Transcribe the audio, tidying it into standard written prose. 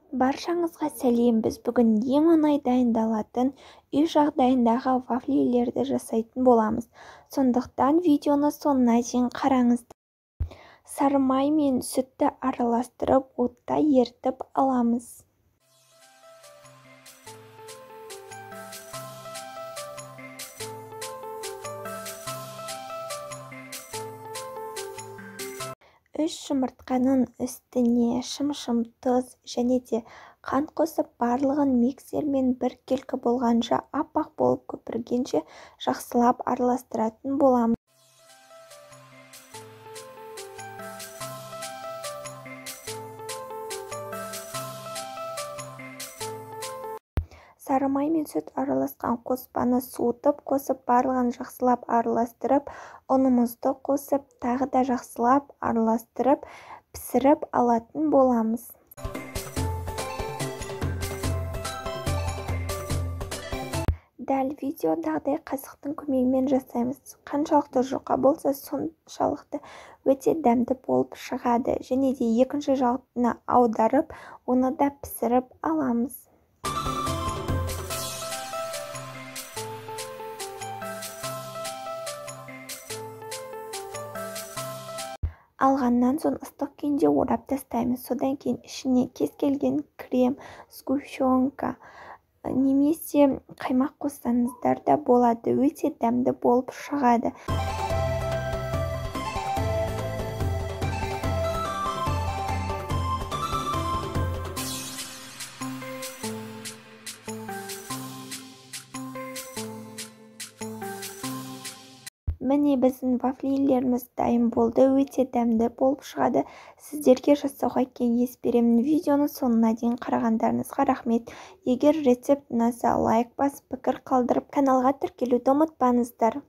Баршаңызға сәлем. Біз бүгін ең оңай дайындалатын үй жағдайындағы вафлилерді жасайтын боламыз. Сондықтан видеоны соңына дейін қараңыздар. Сары май мен сүтті араластырып, отта ерітіп аламыз. Үш жұмыртқаның үстіне шым-шым тұз және де қант қосып, барлығын миксермен біркелкі болғанша, аппақ болып көпіргенше жақсылап араластыратын боламыз. Сары май мен сүт араласқан қоспаны суытып қосып, барлығын жақсылап араластырып, ұнымызды қосып, тағы да жақсылап араластырып, пісіріп алатын боламыз. Дәл видеодағыдай қасықтың көмегімен жасаймыз. Қаншалықты жұқа болса, соншалықты өте дәмді болып шығады. Және де екінші жағына аударып, оны да пісіріп аламыз. Алғаннан соң ыстық күйінде орап тастаймыз. Содан кейін ішіне кез келген крем, сгущенка немесе қаймақ қоссаңыздар да болады. Өте дәмді болып шығады. Міне біздің вафлилеріміз дайын болды. Өте дәмді болып шығады. Сіздерге жасауға кеңес беремін. Видеоны соңына дейін қарағандарыңызға рахмет. Егер рецепт ұнаса, лайк басып, пікір қалдырып, каналға тіркелуді ұмытпаңыздар.